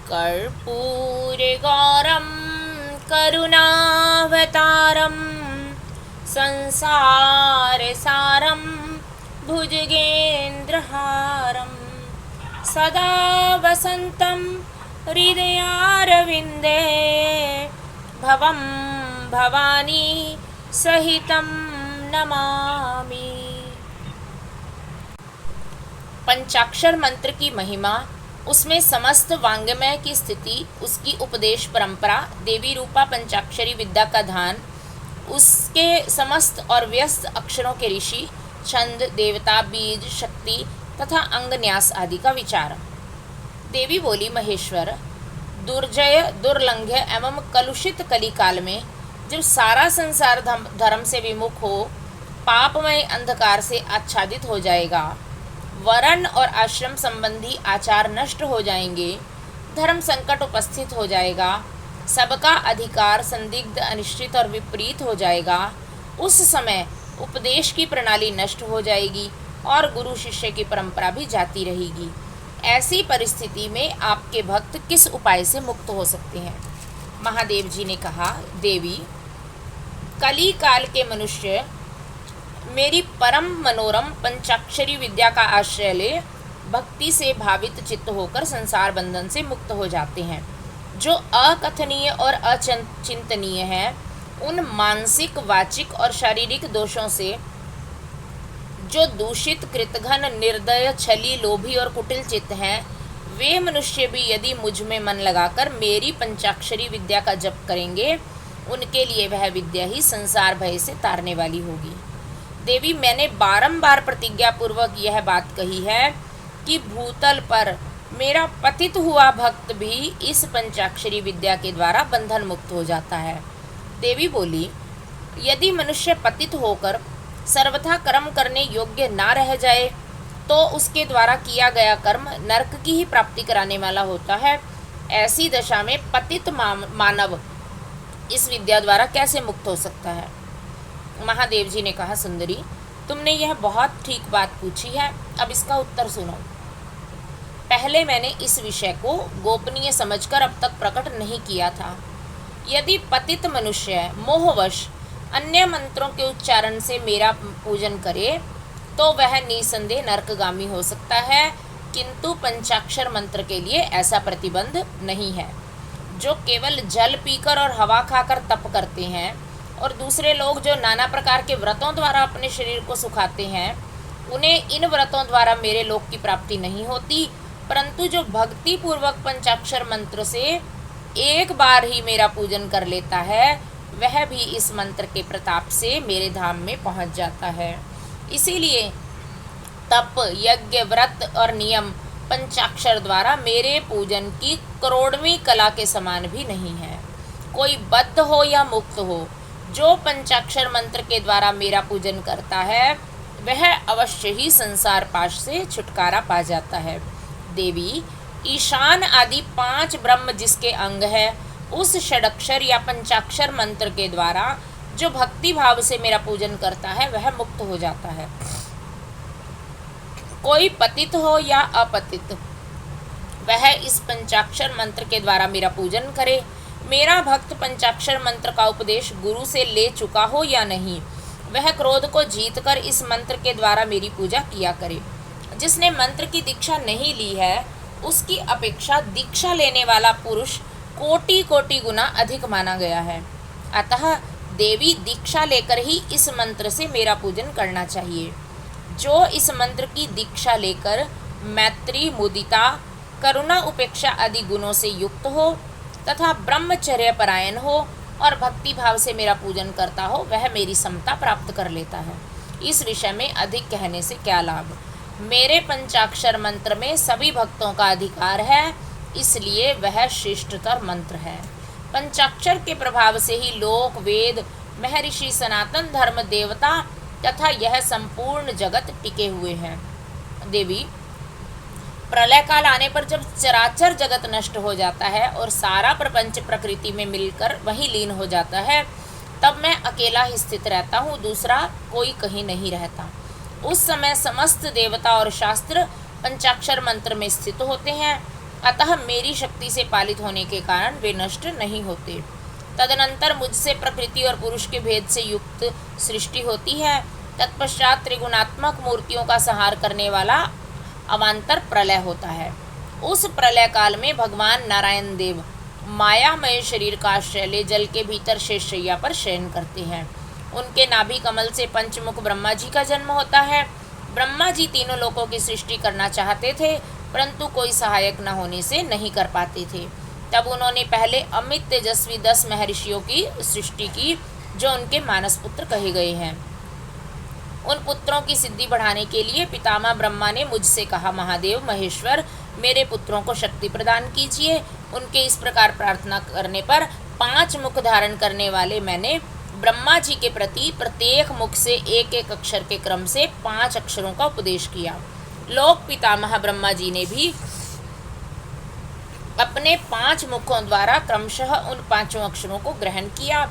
कर्पूरगौरं करुणावतारं संसारसारं भुजगेन्द्रहारं सदा वसन्तं हृदयारविन्दे भवं भवानी सहितं नमामि। पंचाक्षर मंत्र की महिमा, उसमें समस्त वांग्मय की स्थिति, उसकी उपदेश परंपरा, देवी रूपा पंचाक्षरी विद्या का धान, उसके समस्त और व्यस्त अक्षरों के ऋषि, छंद, देवता, बीज, शक्ति तथा अंगन्यास आदि का विचार। देवी बोली, महेश्वर, दुर्जय, दुर्लंघ्य एवं कलुषित कलिकाल में जब सारा संसार धर्म से विमुख हो, पापमय अंधकार से आच्छादित हो जाएगा, वर्ण और आश्रम संबंधी आचार नष्ट हो जाएंगे, धर्म संकट उपस्थित हो जाएगा, सबका अधिकार संदिग्ध, अनिश्चित और विपरीत हो जाएगा, उस समय उपदेश की प्रणाली नष्ट हो जाएगी और गुरु शिष्य की परंपरा भी जाती रहेगी। ऐसी परिस्थिति में आपके भक्त किस उपाय से मुक्त हो सकते हैं? महादेव जी ने कहा, देवी, कली काल के मनुष्य मेरी परम मनोरम पंचाक्षरी विद्या का आश्रय ले भक्ति से भावित चित्त होकर संसार बंधन से मुक्त हो जाते हैं। जो अकथनीय और अचिंतनीय है, उन मानसिक, वाचिक और शारीरिक दोषों से जो दूषित, कृतघ्न, निर्दय, छली, लोभी और कुटिल चित्त हैं, वे मनुष्य भी यदि मुझ में मन लगाकर मेरी पंचाक्षरी विद्या का जप करेंगे, उनके लिए वह विद्या ही संसार भय से तारने वाली होगी। देवी, मैंने बारंबार प्रतिज्ञा पूर्वक यह बात कही है कि भूतल पर मेरा पतित हुआ भक्त भी इस पंचाक्षरी विद्या के द्वारा बंधन मुक्त हो जाता है। देवी बोली, यदि मनुष्य पतित होकर सर्वथा कर्म करने योग्य ना रह जाए तो उसके द्वारा किया गया कर्म नरक की ही प्राप्ति कराने वाला होता है। ऐसी दशा में पतित मानव इस विद्या द्वारा कैसे मुक्त हो सकता है? महादेव जी ने कहा, सुंदरी, तुमने यह बहुत ठीक बात पूछी है, अब इसका उत्तर सुनो। पहले मैंने इस विषय को गोपनीय समझकर अब तक प्रकट नहीं किया था। यदि पतित मनुष्य मोहवश अन्य मंत्रों के उच्चारण से मेरा पूजन करे तो वह निसंदेह नरकगामी हो सकता है, किंतु पंचाक्षर मंत्र के लिए ऐसा प्रतिबंध नहीं है। जो केवल जल पीकर और हवा खाकर तप करते हैं और दूसरे लोग जो नाना प्रकार के व्रतों द्वारा अपने शरीर को सुखाते हैं, उन्हें इन व्रतों द्वारा मेरे लोक की प्राप्ति नहीं होती, परंतु जो भक्ति पूर्वक पंचाक्षर मंत्र से एक बार ही मेरा पूजन कर लेता है, वह भी इस मंत्र के प्रताप से मेरे धाम में पहुंच जाता है। इसीलिए तप, यज्ञ, व्रत और नियम पंचाक्षर द्वारा मेरे पूजन की करोड़वीं कला के समान भी नहीं है। कोई बद्ध हो या मुक्त हो, जो पंचाक्षर मंत्र के द्वारा मेरा पूजन करता है, वह अवश्य ही संसार पाश से छुटकारा पा जाता है। देवी, ईशान आदि 5 ब्रह्म जिसके अंग है, उस षडक्षर या पंचाक्षर मंत्र के द्वारा जो भक्ति भाव से मेरा पूजन करता है, वह मुक्त हो जाता है। कोई पतित हो या अपतित, वह इस पंचाक्षर मंत्र के द्वारा मेरा पूजन करे, मेरा भक्त पंचाक्षर मंत्र का उपदेश गुरु से ले चुका हो या नहीं, वह क्रोध को जीतकर इस मंत्र के द्वारा मेरी पूजा किया करे। जिसने मंत्र की दीक्षा नहीं ली है, उसकी अपेक्षा दीक्षा लेने वाला पुरुष कोटि कोटि गुना अधिक माना गया है। अतः देवी, दीक्षा लेकर ही इस मंत्र से मेरा पूजन करना चाहिए। जो इस मंत्र की दीक्षा लेकर मैत्री, मुदिता, करुणा, उपेक्षा आदि गुणों से युक्त हो तथा ब्रह्मचर्य परायण हो और भक्ति भाव से मेरा पूजन करता हो, वह मेरी समता प्राप्त कर लेता है। इस विषय में अधिक कहने से क्या लाभ? मेरे पंचाक्षर मंत्र में सभी भक्तों का अधिकार है, इसलिए वह श्रेष्ठतर मंत्र है। पंचाक्षर के प्रभाव से ही लोक, वेद, महर्षि, सनातन धर्म, देवता तथा यह संपूर्ण जगत टिके हुए हैं। देवी, प्रलय काल आने पर जब चराचर जगत नष्ट हो जाता है और सारा प्रपंच प्रकृति में मिलकर वहीं लीन हो जाता है, तब मैं अकेला ही स्थित रहता हूँ, दूसरा कोई कहीं नहीं रहता। उस समय समस्त देवता और शास्त्र पंचाक्षर मंत्र में स्थित होते हैं अतः मेरी शक्ति से पालित होने के कारण वे नष्ट नहीं होते। तदनंतर मुझसे प्रकृति और पुरुष के भेद से युक्त सृष्टि होती है। तत्पश्चात त्रिगुणात्मक मूर्तियों का संहार करने वाला अवान्तर प्रलय होता है। उस प्रलय काल में भगवान नारायण देव मायामय शरीर का आश्रय ले जल के भीतर शेषशैया पर शयन करते हैं। उनके नाभि कमल से पंचमुख ब्रह्मा जी का जन्म होता है। ब्रह्मा जी तीनों लोकों की सृष्टि करना चाहते थे, परंतु कोई सहायक न होने से नहीं कर पाते थे। तब उन्होंने पहले अमित तेजस्वी 10 महर्षियों की सृष्टि की, जो उनके मानस पुत्र कहे गए हैं। उन पुत्रों की सिद्धि बढ़ाने के लिए पितामह ब्रह्मा ने मुझसे कहा, महादेव महेश्वर, मेरे पुत्रों को शक्ति प्रदान कीजिए। उनके इस प्रकार प्रार्थना करने पर 5 मुख धारण करने वाले मैंने ब्रह्मा जी के प्रति प्रत्येक मुख से एक एक अक्षर के क्रम से 5 अक्षरों का उपदेश किया। लोक पितामह ब्रह्मा जी ने भी अपने 5 मुखों द्वारा क्रमशः उन 5 अक्षरों को ग्रहण किया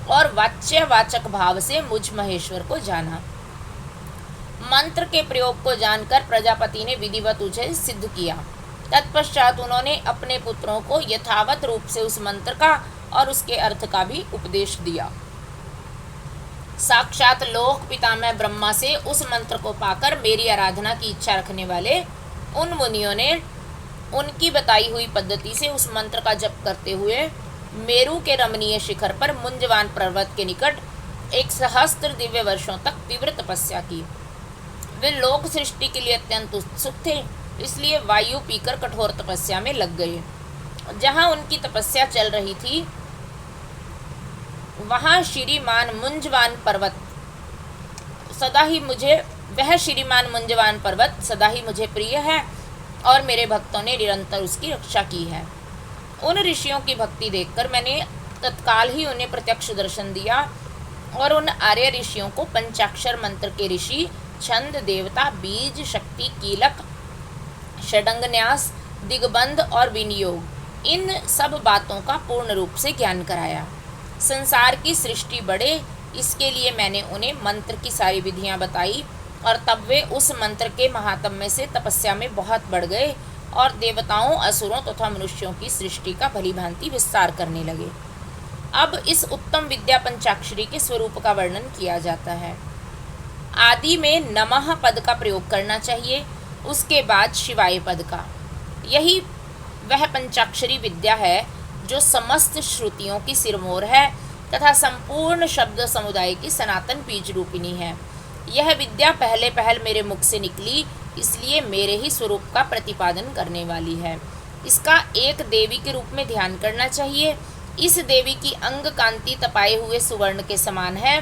और वाच्यवाचक भाव से मुझ महेश्वर को जाना। मंत्र के प्रयोग को जानकर प्रजापति ने विधिवत उसे सिद्ध किया। तत्पश्चात उन्होंने अपने पुत्रों को यथावत रूप से उस मंत्र का और उसके अर्थ का भी उपदेश दिया। साक्षात लोक पितामह ब्रह्मा से उस मंत्र को पाकर मेरी आराधना की इच्छा रखने वाले उन मुनियों ने उनकी बताई हुई पद्धति से उस मंत्र का जप करते हुए मेरू के रमणीय शिखर पर मुंजवान पर्वत के निकट 1 सहस्त्र दिव्य वर्षों तक तीव्र तपस्या की। वे लोक सृष्टि के लिए अत्यंत उत्सुक थे, इसलिए वायु पीकर कठोर तपस्या में लग गए। जहाँ उनकी तपस्या चल रही थी, वहाँ श्रीमान मुंजवान पर्वत सदा ही मुझे प्रिय है और मेरे भक्तों ने निरंतर उसकी रक्षा की है। उन ऋषियों की भक्ति देखकर मैंने तत्काल ही उन्हें प्रत्यक्ष दर्शन दिया और उन आर्य ऋषियों को पंचाक्षर मंत्र के ऋषि, छंद, देवता, बीज, शक्ति, कीलक, षडंगन्यास, दिग्बंध और विनियोग, इन सब बातों का पूर्ण रूप से ज्ञान कराया। संसार की सृष्टि बढ़े, इसके लिए मैंने उन्हें मंत्र की सारी विधियां बताई और तब वे उस मंत्र के महात्म्य से तपस्या में बहुत बढ़ गए और देवताओं, असुरों तथा मनुष्यों की सृष्टि का भली भांति विस्तार करने लगे। अब इस उत्तम विद्या पंचाक्षरी के स्वरूप का वर्णन किया जाता है। आदि में नमः पद का प्रयोग करना चाहिए, उसके बाद शिवाय पद का। यही वह पंचाक्षरी विद्या है जो समस्त श्रुतियों की सिरमौर है तथा संपूर्ण शब्द समुदाय की सनातन बीज रूपिणी है। यह विद्या पहले पहल मेरे मुख से निकली, इसलिए मेरे ही स्वरूप का प्रतिपादन करने वाली है। इसका एक देवी के रूप में ध्यान करना चाहिए। इस देवी की अंग कांति तपाए हुए सुवर्ण के समान है।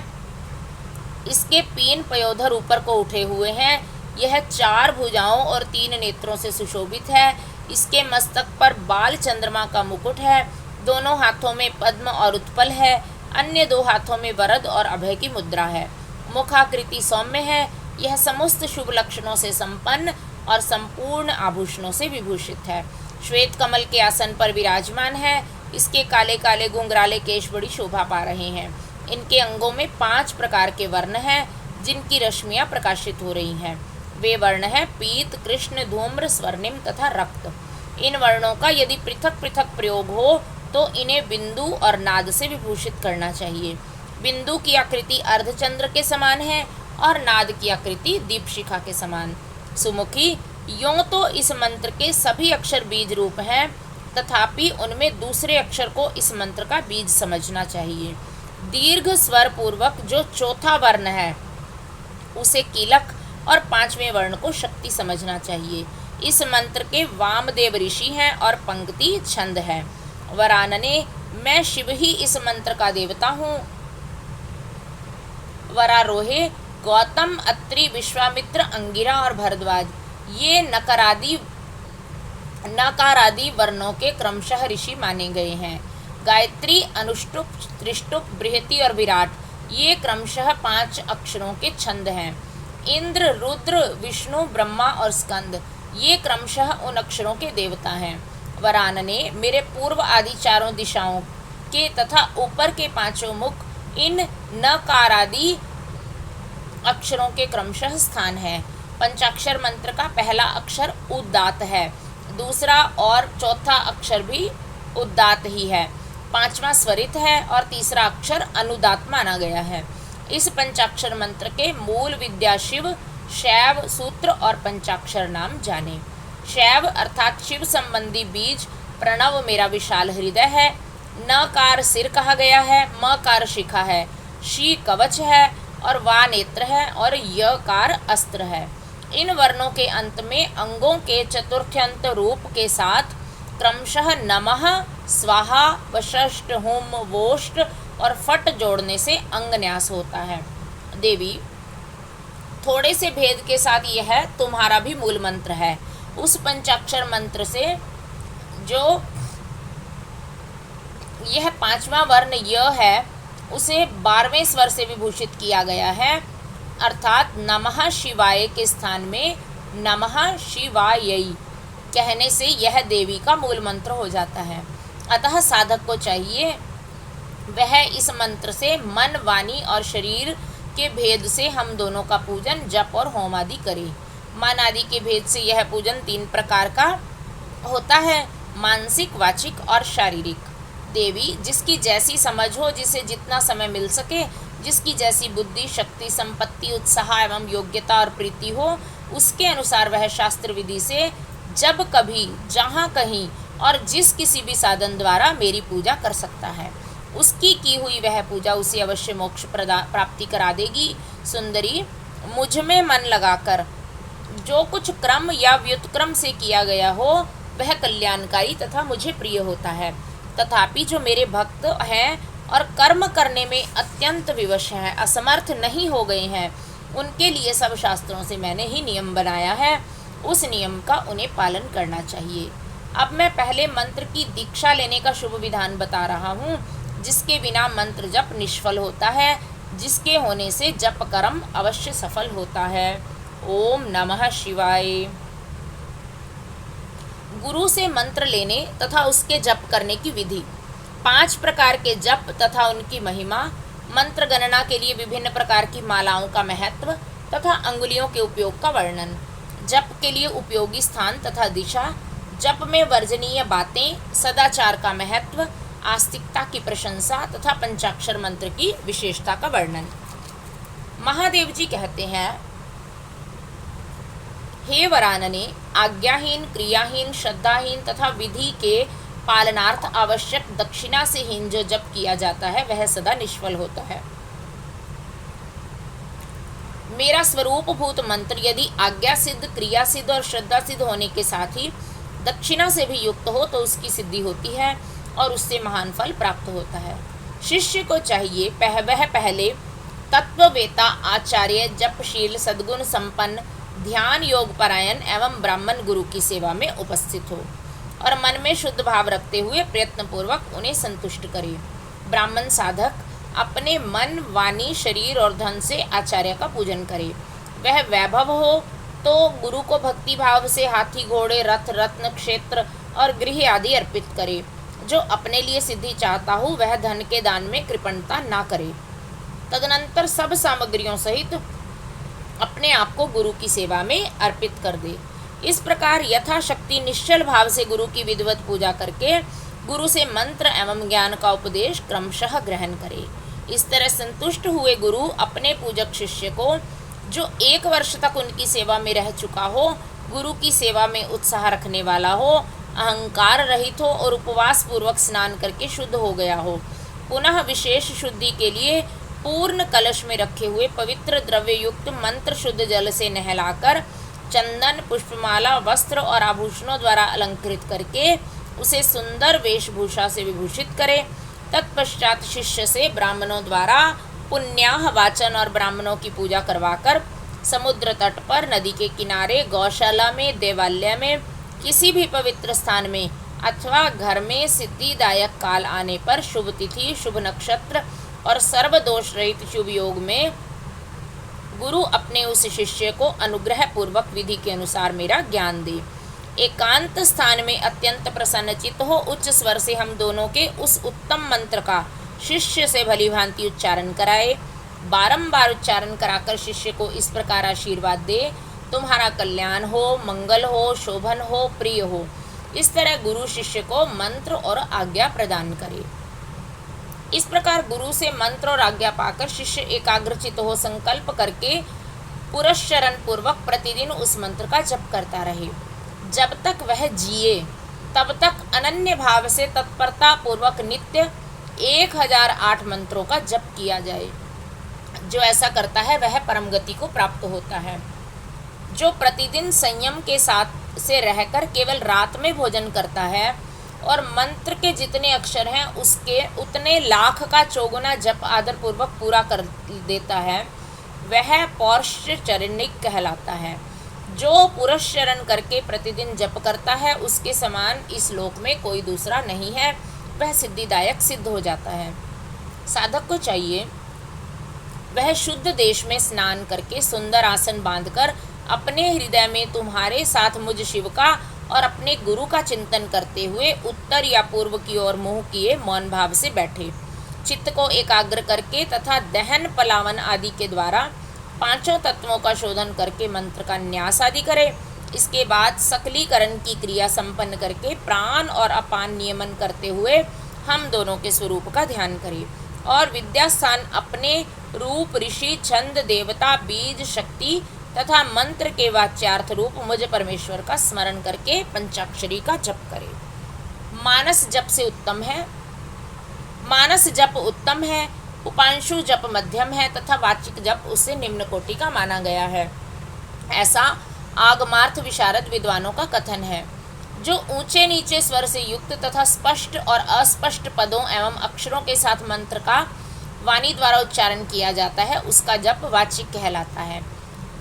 इसके 3 पयोधर ऊपर को उठे हुए हैं। यह 4 भुजाओं और 3 नेत्रों से सुशोभित है। इसके मस्तक पर बाल चंद्रमा का मुकुट है। दोनों हाथों में पद्म और उत्पल है। अन्य 2 हाथों में वरद और अभय की मुद्रा है। मुखाकृति सौम्य है। यह समस्त शुभ लक्षणों से संपन्न और संपूर्ण आभूषणों से विभूषित है। श्वेत कमल के आसन पर विराजमान है। इसके काले काले घुंघराले केश बड़ी शोभा पा रहे हैं। इनके अंगों में 5 प्रकार के वर्ण हैं, जिनकी रश्मियां प्रकाशित हो रही हैं। वे वर्ण हैं पीत, कृष्ण, धूम्र, स्वर्णिम तथा रक्त। इन वर्णों का यदि पृथक पृथक प्रयोग हो तो इन्हें बिंदु और नाद से विभूषित करना चाहिए। बिंदु की आकृति अर्धचंद्र के समान है और नाद की आकृति दीपशिखा के समान। सुमुखी, यों तो इस मंत्र के सभी अक्षर बीज रूप हैं, तथापि उनमें दूसरे अक्षर को इस मंत्र का बीज समझना चाहिए। दीर्घ स्वर पूर्वक जो चौथा वर्ण है उसे कीलक और 5वें वर्ण को शक्ति समझना चाहिए। इस मंत्र के वामदेव ऋषि हैं और पंक्ति छंद है। वरानने, मैं शिव ही इस मंत्र का देवता हूँ। वरारोहे, गौतम, अत्रि, विश्वामित्र, अंगिरा और भरद्वाज, ये नकारादि वर्णों के क्रमशः ऋषि माने गए हैं। गायत्री, अनुष्टुप, त्रिष्टुप, बृहति और विराट, ये क्रमशः 5 अक्षरों के छंद हैं। इंद्र, रुद्र, विष्णु, ब्रह्मा और स्कंद, ये क्रमशः उन अक्षरों के देवता हैं। वरानने, मेरे पूर्व आदि 4 दिशाओं के तथा ऊपर के 5 मुख इन नकारादि अक्षरों के क्रमशः स्थान है। पंचाक्षर मंत्र का पहला अक्षर उदात है। दूसरा और चौथा अक्षर भी उदात्त ही है, पांचवा स्वरित है और तीसरा अक्षर अनुदात्त माना गया है। इस पंचाक्षर मंत्र के मूल विद्या शिव, शैव, सूत्र और पंचाक्षर नाम जाने। शैव अर्थात शिव संबंधी बीज प्रणव मेरा विशाल हृदय है। नकार सिर कहा गया है, मकार शिखा है, शी कवच है और वा नेत्र है और यकार अस्त्र है। इन वर्णों के अंत में अंगों के चतुर्थ्यंत रूप के साथ क्रमशः नमः, स्वाहा, वषष्ठ, हुम, वोष्ठ और फट जोड़ने से अंगन्यास होता है। देवी, थोड़े से भेद के साथ यह तुम्हारा भी मूल मंत्र है। उस पंचाक्षर मंत्र से जो यह पांचवा वर्ण य है उसे 12वें स्वर से विभूषित किया गया है, अर्थात नमः शिवाय के स्थान में नमः शिवायै कहने से यह देवी का मूल मंत्र हो जाता है। अतः साधक को चाहिए वह इस मंत्र से मन, वाणी और शरीर के भेद से हम दोनों का पूजन, जप और होम आदि करे। मन आदि के भेद से यह पूजन 3 प्रकार का होता है, मानसिक, वाचिक और शारीरिक। देवी, जिसकी जैसी समझ हो, जिसे जितना समय मिल सके, जिसकी जैसी बुद्धि, शक्ति, संपत्ति, उत्साह एवं योग्यता और प्रीति हो, उसके अनुसार वह शास्त्र विधि से जब कभी, जहाँ कहीं और जिस किसी भी साधन द्वारा मेरी पूजा कर सकता है। उसकी की हुई वह पूजा उसे अवश्य मोक्ष प्राप्ति करा देगी। सुंदरी, मुझ में मन लगाकर जो कुछ क्रम या व्युत्क्रम से किया गया हो वह कल्याणकारी तथा मुझे प्रिय होता है। तथापि जो मेरे भक्त हैं और कर्म करने में अत्यंत विवश हैं, असमर्थ नहीं हो गए हैं, उनके लिए सब शास्त्रों से मैंने ही नियम बनाया है। उस नियम का उन्हें पालन करना चाहिए। अब मैं पहले मंत्र की दीक्षा लेने का शुभ विधान बता रहा हूँ, जिसके बिना मंत्र जप निष्फल होता है, जिसके होने से जप कर्म अवश्य सफल होता है। ओम नमः शिवाय। गुरु से मंत्र लेने तथा उसके जप करने की विधि। 5 प्रकार के जप तथा उनकी महिमा, मंत्र गणना के लिए विभिन्न प्रकार की मालाओं का महत्व तथा अंगुलियों के उपयोग का वर्णन, जप के लिए उपयोगी स्थान तथा दिशा, जप में वर्जनीय बातें, सदाचार का महत्व, आस्तिकता की प्रशंसा तथा पंचाक्षर मंत्र की विशेषता का वर्णन। महादेव जी कहते हैं, हे वरानने, आज्ञाहीन, क्रियाहीन, श्रद्धाहीन तथा विधि के पालनार्थ आवश्यक दक्षिणा से हीन जो जप किया जाता है वह सदा निष्फल होता है। मेरा स्वरूप भूत मंत्र यदि आज्ञा सिद्ध, क्रिया सिद्ध और श्रद्धा सिद्ध होने के साथ ही दक्षिणा से भी युक्त हो तो उसकी सिद्धि होती है और उससे महान फल प्राप्त होता है। शिष्य को चाहिए वह पहले तत्ववेता, आचार्य, जपशील, सद्गुण संपन्न, ध्यान योग परायण एवं ब्राह्मण गुरु की सेवा में उपस्थित हो और मन में शुद्ध भाव रखते हुए प्रयत्नपूर्वक उन्हें संतुष्ट करे। ब्राह्मण साधक अपने मन, वाणी, शरीर और धन से आचार्य का पूजन करे। वह वैभव हो तो गुरु को भक्ति भाव से हाथी, घोड़े, रथ, रत्न, क्षेत्र और गृह आदि अर्पित करे। जो अपने लिए सिद्धि चाहता हो वह धन के दान में कृपणता ना करे। तदनंतर सब सामग्रियों सहित अपने आप को गुरु की सेवा में अर्पित कर दे। इस प्रकार यथाशक्ति निश्चल भाव से गुरु की विधिवत पूजा करके गुरु से मंत्र एवं ज्ञान का उपदेश क्रमशः ग्रहण करे। इस तरह संतुष्ट हुए गुरु अपने पूजक शिष्य को, जो 1 वर्ष तक उनकी सेवा में रह चुका हो, गुरु की सेवा में उत्साह रखने वाला हो, अहंकार रहित हो और उपवास पूर्वक स्नान करके शुद्ध हो गया हो, पुनः विशेष शुद्धि के लिए पूर्ण कलश में रखे हुए पवित्र द्रव्य युक्त मंत्र शुद्ध जल से नहलाकर चंदन, पुष्पमाला, वस्त्र और आभूषणों द्वारा अलंकृत करके उसे सुंदर वेशभूषा से विभूषित करे। तत्पश्चात शिष्य से ब्राह्मणों द्वारा पुण्याह वाचन और ब्राह्मणों की पूजा करवाकर समुद्र तट पर, नदी के किनारे, गौशाला में, देवालय में, किसी भी पवित्र स्थान में अथवा घर में सिद्धिदायक काल आने पर शुभ तिथि, शुभ नक्षत्र और सर्वदोष रहित शुभ योग में गुरु अपने उस शिष्य को अनुग्रह पूर्वक विधि के अनुसार मेरा ज्ञान दे। एकांत स्थान में अत्यंत प्रसन्नचित्त हो उच्च स्वर से हम दोनों के उस उत्तम मंत्र का शिष्य से भली भांति उच्चारण कराए। बारंबार उच्चारण कराकर शिष्य को इस प्रकार आशीर्वाद दे, तुम्हारा कल्याण हो, मंगल हो, शोभन हो, प्रिय हो। इस तरह गुरु शिष्य को मंत्र और आज्ञा प्रदान करे। इस प्रकार गुरु से मंत्र और आज्ञा पाकर शिष्य एकाग्रचित हो संकल्प करके पुरस्चरण पूर्वक प्रतिदिन उस मंत्र का जप करता रहे। जब तक वह जिए तब तक अनन्य भाव से तत्परता पूर्वक नित्य 1008 मंत्रों का जप किया जाए। जो ऐसा करता है वह परम गति को प्राप्त होता है। जो प्रतिदिन संयम के साथ से रहकर केवल रात में भोजन करता है और मंत्र के जितने अक्षर हैं उसके उतने लाख का चौगुना जप आदर पूर्वक पूरा कर देता है, वह पौरुषचरणिक कहलाता है। जो पुरस्चरण करके प्रतिदिन जप करता है उसके समान इस लोक में कोई दूसरा नहीं है, वह सिद्धिदायक सिद्ध हो जाता है। साधक को चाहिए वह शुद्ध देश में स्नान करके सुंदर आसन बांधकर अपने हृदय में तुम्हारे साथ मुझ शिव का और अपने गुरु का चिंतन करते हुए उत्तर या पूर्व की ओर मुंह किए मौन भाव से बैठे, चित्त को एकाग्र करके तथा दहन पलावन आदि के द्वारा पांचों तत्वों का शोधन करके मंत्र का न्यास आदि करे। इसके बाद सकलीकरण की क्रिया संपन्न करके प्राण और अपान नियमन करते हुए हम दोनों के स्वरूप का ध्यान करें और विद्या स्थान अपने रूप, ऋषि, छंद, देवता, बीज, शक्ति तथा मंत्र के वाच्यार्थ रूप मुझ परमेश्वर का स्मरण करके पंचाक्षरी का जप करे। मानस जप से उत्तम है, मानस जप उत्तम है, उपांशु जप मध्यम है तथा वाचिक जप उससे निम्न कोटि का माना गया है। ऐसा आगमार्थ विशारद विद्वानों का कथन है। जो ऊंचे नीचे स्वर से युक्त तथा स्पष्ट और अस्पष्ट पदों एवं अक्षरों के साथ मंत्र का वाणी द्वारा उच्चारण किया जाता है उसका जप वाचिक कहलाता है।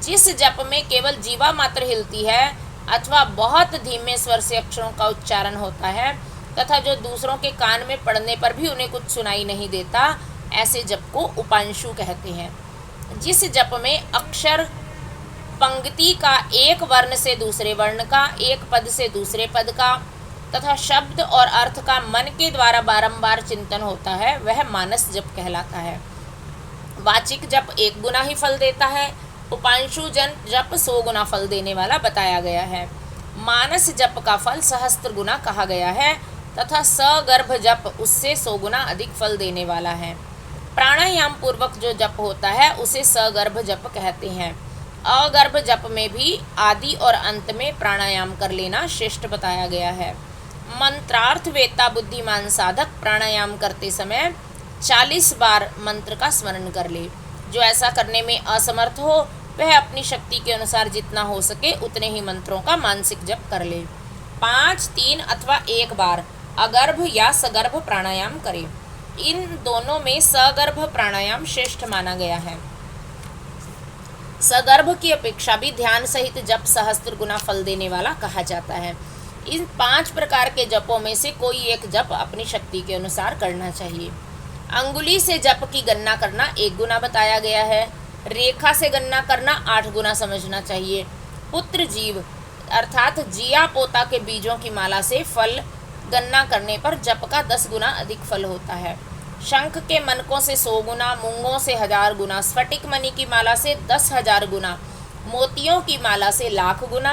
जिस जप में केवल जीवा मात्र हिलती है अथवा बहुत धीमे स्वर से अक्षरों का उच्चारण होता है तथा जो दूसरों के कान में पड़ने पर भी उन्हें कुछ सुनाई नहीं देता, ऐसे जप को उपांशु कहते हैं। जिस जप में अक्षर पंक्ति का एक वर्ण से दूसरे वर्ण का, एक पद से दूसरे पद का तथा शब्द और अर्थ का मन के द्वारा बारंबार चिंतन होता है, वह मानस जप कहलाता है। वाचिक जप 1 गुना ही फल देता है, उपांशु जन जप 100 गुना फल देने वाला बताया गया है। मानस जप का फल सहस्त्र गुना कहा गया है तथा सगर्भ जप उससे 100 गुना अधिक फल देने वाला है। प्राणायाम पूर्वक जो जप होता है उसे सगर्भ जप कहते हैं। अगर्भ जप में भी आदि और अंत में प्राणायाम कर लेना श्रेष्ठ बताया गया है। मंत्रार्थ वेत्ता बुद्धिमान साधक प्राणायाम करते समय 40 बार मंत्र का स्मरण कर ले। जो ऐसा करने में असमर्थ हो वह अपनी शक्ति के अनुसार जितना हो सके उतने ही मंत्रों का मानसिक जप कर ले। 5, 3 अथवा 1 बार अगर्भ या सगर्भ प्राणायाम करे। इन दोनों में सगर्भ प्राणायाम श्रेष्ठ माना गया है। सगर्भ की अपेक्षा भी ध्यान सहित जप सहस्त्र गुना फल देने वाला कहा जाता है। इन 5 प्रकार के जपों में से कोई एक जप अपनी शक्ति के अनुसार करना चाहिए। अंगुली से जप की गणना करना 1 गुना बताया गया है। रेखा से गणना करना 8 गुना समझना चाहिए। पुत्र जीव अर्थात जिया पोता के बीजों की माला से फल गणना करने पर जप का 10 गुना अधिक फल होता है। शंख के मनकों से 100 गुना, मूंगों से 1000 गुना, स्फटिक मणि की माला से 10,000 गुना, मोतियों की माला से लाख गुना,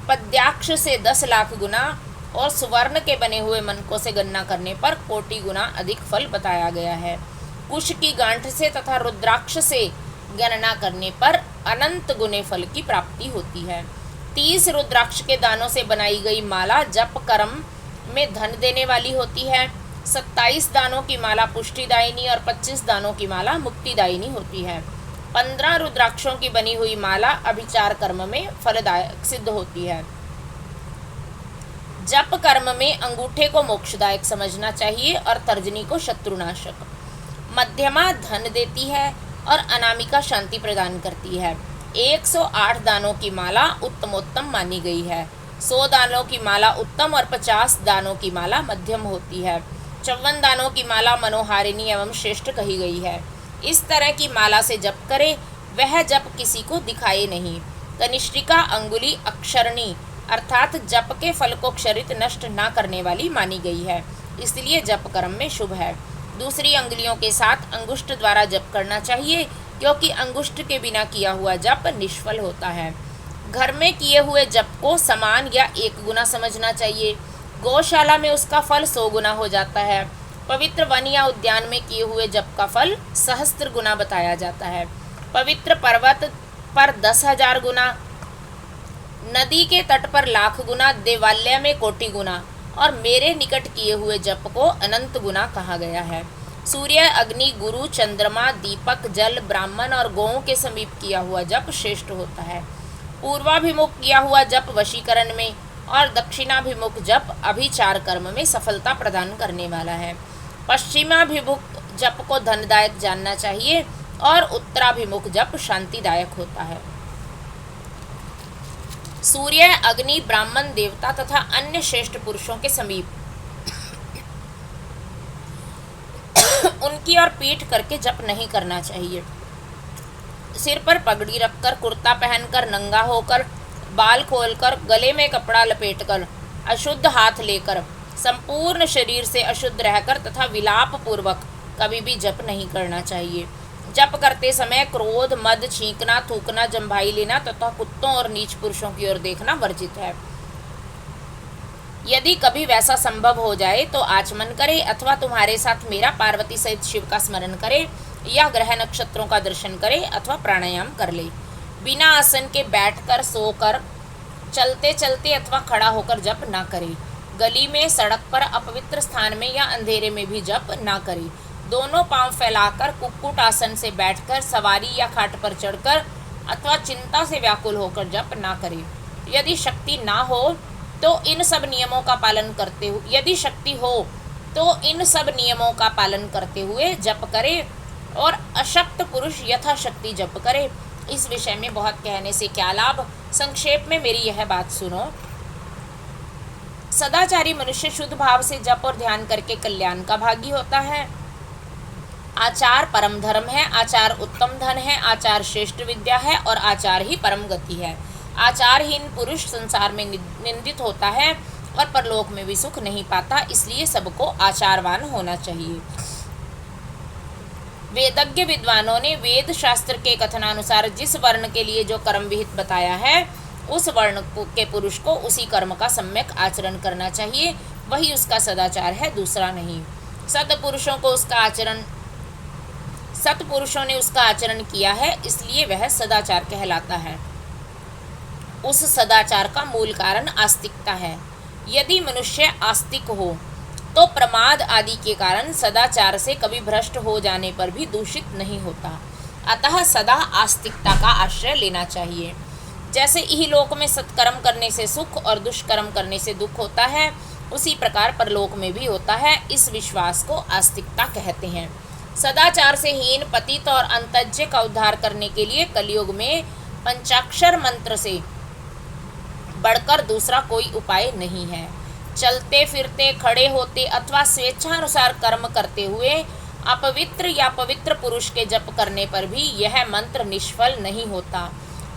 पद्याक्ष से 10 लाख गुना और सुवर्ण के बने हुए मनकों से गणना करने पर कोटि गुना अधिक फल बताया गया है। कुश की गांठ से तथा रुद्राक्ष से गणना करने पर अनंत गुने फल की प्राप्ति होती है। 30 रुद्राक्ष के दानों से बनाई गई माला जप कर्म में धन देने वाली होती है। 27 दानों की माला पुष्टिदायिनी और 25 दानों की माला मुक्तिदायिनी होती है। 15 रुद्राक्षों की बनी हुई माला अभिचार कर्म में फलदायक सिद्ध होती है। जप कर्म में अंगूठे को मोक्षदायक समझना चाहिए और तर्जनी को शत्रुनाशक। मध्यमा धन देती है और अनामिका शांति प्रदान करती है। 108 दानों की माला उत्तमोत्तम मानी गई है। 100 दानों की माला उत्तम और 50 दानों की माला मध्यम होती है। 54 दानों की माला मनोहारिणी एवं श्रेष्ठ कही गई है। इस तरह की माला से जप करे वह जप किसी को दिखाए नहीं। कनिष्ठिका अंगुली अक्षरणी अर्थात जप के फल को क्षरित नष्ट न करने वाली मानी गई है, इसलिए जप कर्म में शुभ है। दूसरी अंगुलियों के साथ अंगुष्ठ द्वारा जप करना चाहिए क्योंकि अंगुष्ठ के बिना किया हुआ जप निष्फल होता है। घर में किए हुए जप को समान या 1 गुना समझना चाहिए। गौशाला में उसका फल 100 गुना हो जाता है। पवित्र वन या उद्यान में किए हुए जप का फल सहस्त्र गुना बताया जाता है। पवित्र पर्वत पर 10,000 गुना, नदी के तट पर 1,00,000 गुना, देवालय में कोटि गुना और मेरे निकट किए हुए जप को अनंत गुना कहा गया है। सूर्य, अग्नि, गुरु, चंद्रमा, दीपक, जल, ब्राह्मण और गौओं के समीप किया हुआ जप श्रेष्ठ होता है। पूर्वाभिमुख किया हुआ जप वशीकरण में और दक्षिणाभिमुख जप अभिचार कर्म में सफलता प्रदान करने वाला है। पश्चिमाभिमुख जप को धनदायक जानना चाहिए और उत्तराभिमुख जप शांतिदायक होता है। सूर्य, अग्नि, ब्राह्मण, देवता तथा अन्य श्रेष्ठ पुरुषों के समीप उनकी ओर पीठ करके जप नहीं करना चाहिए। सिर पर पगड़ी रखकर, कुर्ता पहनकर, नंगा होकर, बाल खोलकर, गले में कपड़ा लपेटकर, अशुद्ध हाथ लेकर, संपूर्ण शरीर से अशुद्ध रहकर तथा विलाप पूर्वक कभी भी जप नहीं करना चाहिए। जप करते समय क्रोध, मद, छींकना, थूकना, जम्भाई लेना तथा कुत्तों और नीच पुरुषों की ओर देखना वर्जित है। यदि कभी वैसा संभव हो जाए तो आचमन करे अथवा तुम्हारे साथ मेरा पार्वती सहित शिव का स्मरण करे या ग्रह नक्षत्रों का दर्शन करे अथवा प्राणायाम कर ले। बिना आसन के बैठकर, सोकर, चलते चलते अथवा खड़ा होकर जप ना करे। गली में, सड़क पर, अपवित्र स्थान में या अंधेरे में भी जप ना करे। दोनों पांव फैलाकर, कुक्कुट आसन से बैठकर, सवारी या खाट पर चढ़कर अथवा चिंता से व्याकुल होकर जप ना करे। यदि शक्ति ना हो तो इन सब नियमों का पालन करते हुए करते हुए जप करे और अशक्त पुरुष यथाशक्ति जप करे। इस विषय में बहुत कहने से क्या लाभ, संक्षेप में मेरी यह बात सुनो। सदाचारी मनुष्य शुद्ध भाव से जप और ध्यान करके कल्याण का भागी होता है। आचार परम धर्म है, आचार उत्तम धन है, आचार श्रेष्ठ विद्या है और आचार ही परम गति है। आचारहीन पुरुष संसार में निंदित होता है और परलोक में भी सुख नहीं पाता, इसलिए सबको आचारवान होना चाहिए। वेदज्ञ विद्वानों ने वेद शास्त्र के कथनानुसार जिस वर्ण के लिए जो कर्म विहित बताया है, उस वर्ण के पुरुष को उसी कर्म का सम्यक आचरण करना चाहिए, वही उसका सदाचार है, दूसरा नहीं। सत्पुरुषों ने उसका आचरण किया है, इसलिए वह सदाचार कहलाता है। उस सदाचार का मूल कारण आस्तिकता है। यदि मनुष्य आस्तिक हो तो प्रमाद आदि के कारण सदाचार से कभी भ्रष्ट हो जाने पर भी दूषित नहीं होता। अतः सदा आस्तिकता का आश्रय लेना चाहिए। जैसे इहलोक में सत्कर्म करने से सुख और दुष्कर्म करने से दुख होता है, उसी प्रकार परलोक में भी होता है। इस विश्वास को आस्तिकता कहते हैं। सदाचार से हीन, पतित और अंतज्य का उद्धार करने के लिए कलयुग में पंचाक्षर मंत्र से बढ़कर दूसरा कोई उपाय नहीं है। चलते फिरते, खड़े होते अथवा स्वेच्छानुसार कर्म करते हुए अपवित्र या पवित्र पुरुष के जप करने पर भी यह मंत्र निष्फल नहीं होता।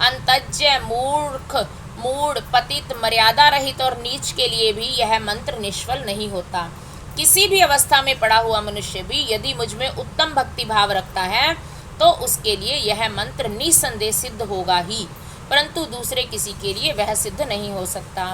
अंतज्य, मूर्ख, मूढ़, पतित, मर्यादा रहित और नीच के लिए भी यह मंत्र निष्फल नहीं होता। किसी भी अवस्था में पड़ा हुआ मनुष्य भी यदि मुझ में उत्तम भक्ति भाव रखता है तो उसके लिए यह मंत्र निसंदेह सिद्ध होगा ही, परंतु दूसरे किसी के लिए वह सिद्ध नहीं हो सकता।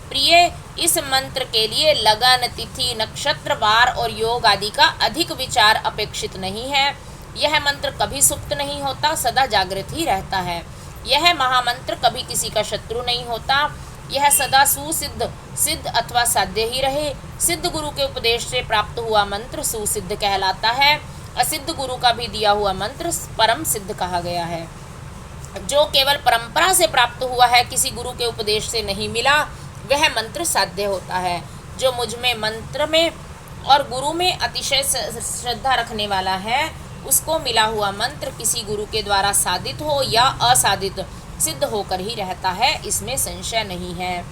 प्रिय, इस मंत्र के लिए लगन, तिथि, नक्षत्र, वार और योग आदि का अधिक विचार अपेक्षित नहीं है। यह मंत्र कभी सुप्त नहीं होता, सदा जागृत ही रहता है। यह महामंत्र कभी किसी का शत्रु नहीं होता। यह सदा सुसिद्ध, सिद्ध अथवा साध्य ही रहे। सिद्ध गुरु के उपदेश से प्राप्त हुआ मंत्र सुसिद्ध कहलाता है। असिद्ध गुरु का भी दिया हुआ मंत्र परम सिद्ध कहा गया है। जो केवल परंपरा से प्राप्त हुआ है, किसी गुरु के उपदेश से नहीं मिला, वह मंत्र साध्य होता है। जो मुझ में मंत्र में और गुरु में अतिशय श्रद्धा रखने वाला है, उसको मिला हुआ मंत्र किसी गुरु के द्वारा साधित हो या असाधित सिद्ध होकर ही रहता है, इसमें संशय नहीं है।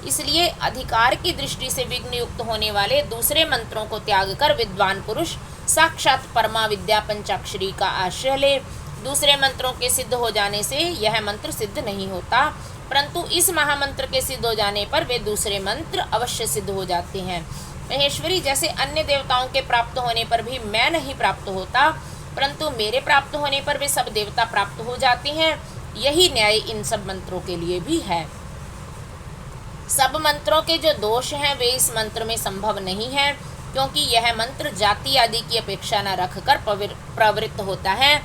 इसलिए अधिकार की दृष्टि से विघ्न युक्त होने वाले दूसरे मंत्रों को त्याग कर विद्वान पुरुष साक्षात परमा विद्या पंचाक्षरी का आश्रय ले। दूसरे मंत्रों के सिद्ध हो जाने से यह मंत्र सिद्ध नहीं होता, परंतु इस महामंत्र के सिद्ध हो जाने पर वे दूसरे मंत्र अवश्य सिद्ध हो जाते हैं। महेश्वरी, जैसे अन्य देवताओं के प्राप्त होने पर भी मैं नहीं प्राप्त होता, परंतु मेरे प्राप्त होने पर वे सब देवता प्राप्त हो जाते हैं, यही न्याय इन सब मंत्रों के लिए भी है। सब मंत्रों के जो दोष हैं वे इस मंत्र में संभव नहीं है, क्योंकि यह मंत्र जाति आदि की अपेक्षा न रखकर प्रवृत्त होता है।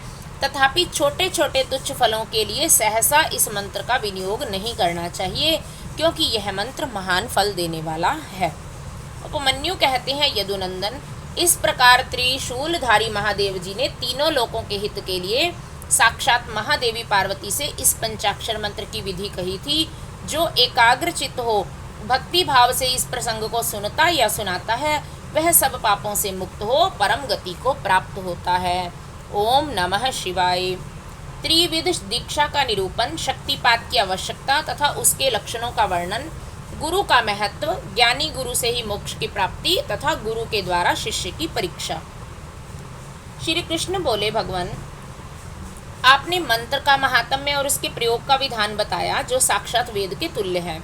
तथापि छोटे छोटे तुच्छ फलों के लिए सहसा इस मंत्र का विनियोग नहीं करना चाहिए, क्योंकि यह मंत्र महान फल देने वाला है। उपमन्यु कहते हैं, यदुनंदन, इस प्रकार त्रिशूलधारी महादेव जी ने तीनों लोकों के हित के लिए साक्षात महादेवी पार्वती से इस पंचाक्षर मंत्र की विधि कही थी। जो एकाग्रचित्त हो, भक्ति भाव से इस प्रसंग को सुनता या सुनाता है, वह सब पापों से मुक्त हो परम गति को प्राप्त होता है। ओम नमः शिवाय। त्रिविध दीक्षा का निरूपण, शक्तिपात की आवश्यकता तथा उसके लक्षणों का वर्णन, गुरु का महत्व, ज्ञानी गुरु से ही मोक्ष की प्राप्ति तथा गुरु के द्वारा शिष्य की परीक्षा। श्री कृष्ण बोले, भगवान, आपने मंत्र का महात्म्य और उसके प्रयोग का विधान बताया जो साक्षात वेद के तुल्य है।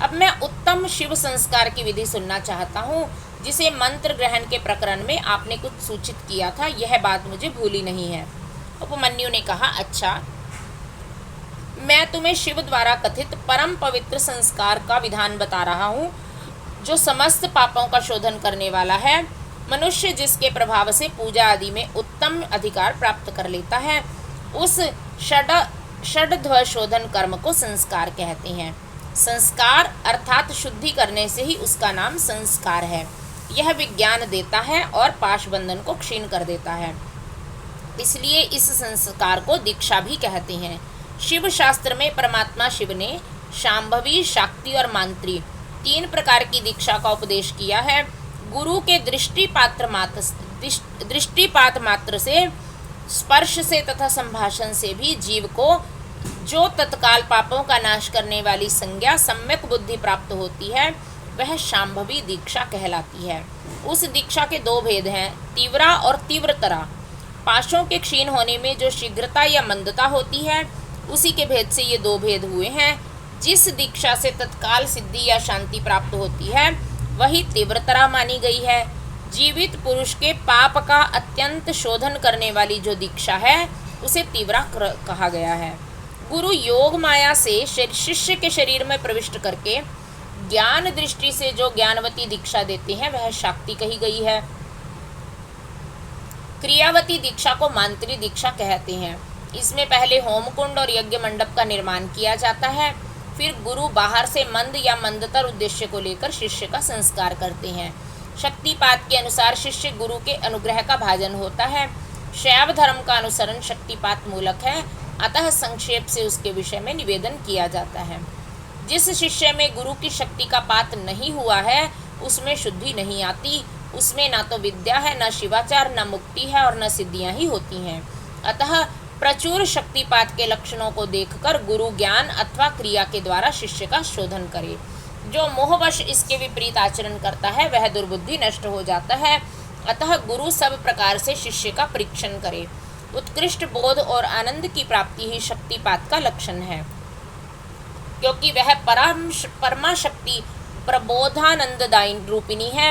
अब मैं उत्तम शिव संस्कार की विधि सुनना चाहता हूँ, जिसे मंत्र ग्रहण के प्रकरण में आपने कुछ सूचित किया था। यह बात मुझे भूली नहीं है। उपमन्यु ने कहा, अच्छा, मैं तुम्हें शिव द्वारा कथित परम पवित्र संस्कार का विधान बता रहा हूँ, जो समस्त पापों का शोधन करने वाला है। मनुष्य जिसके प्रभाव से पूजा आदि में उत्तम अधिकार प्राप्त कर लेता है, उस षड्ध्व शोधन कर्म को संस्कार कहते हैं। संस्कार अर्थात शुद्धि करने से ही उसका नाम संस्कार है। यह विज्ञान देता है और पाशबंधन को क्षीण कर देता है, इसलिए इस संस्कार को दीक्षा भी कहते हैं। शिव शास्त्र में परमात्मा शिव ने शांभवी, शाक्ति और मांत्री 3 प्रकार की दीक्षा का उपदेश किया है। गुरु के दृष्टिपात मात्र से, स्पर्श से तथा संभाषण से भी जीव को जो तत्काल पापों का नाश करने वाली संज्ञा सम्यक बुद्धि प्राप्त होती है, वह शांभवी दीक्षा कहलाती है। उस दीक्षा के 2 भेद हैं, तीव्रा और तीव्रतरा। पाशों के क्षीण होने में जो शीघ्रता या मंदता होती है, उसी के भेद से ये 2 भेद हुए हैं। जिस दीक्षा से तत्काल सिद्धि या शांति प्राप्त होती है, वही तीव्रतरा मानी गई है। जीवित पुरुष के पाप का अत्यंत शोधन करने वाली जो दीक्षा है, उसे तीव्रा कहा गया है। गुरु योग माया से शिष्य के शरीर में प्रविष्ट करके ज्ञान दृष्टि से जो ज्ञानवती दीक्षा देते हैं, वह शाक्ति कही गई है। क्रियावती दीक्षा को मांत्री दीक्षा कहते हैं। इसमें पहले होमकुंड और यज्ञ मंडप का निर्माण किया जाता है, फिर गुरु बाहर से मंद या मंदतर उद्देश्य को लेकर शिष्य का संस्कार करते हैं। शक्तिपात के अनुसार शिष्य गुरु के अनुग्रह का भाजन होता है। शैव धर्म का अनुसरण शक्तिपात मूलक है, अतः संक्षेप से उसके विषय में निवेदन किया जाता है। जिस शिष्य में गुरु की शक्ति का पात नहीं हुआ है, उसमें शुद्धि नहीं आती। उसमें ना तो विद्या है, न शिवाचार, न मुक्ति है और न सिद्धियां ही होती हैं। अतः प्रचुर शक्तिपात के लक्षणों को देखकर गुरु ज्ञान अथवा क्रिया के द्वारा शिष्य का शोधन करे। जो मोहवश इसके विपरीत आचरण करता है, वह दुर्बुद्धि नष्ट हो जाता है। अतः गुरु सब प्रकार से शिष्य का परीक्षण करे। उत्कृष्ट बोध और आनंद की प्राप्ति ही शक्तिपात का लक्षण है, क्योंकि वह परमा शक्ति प्रबोधानंददायिनी रूपिणी है।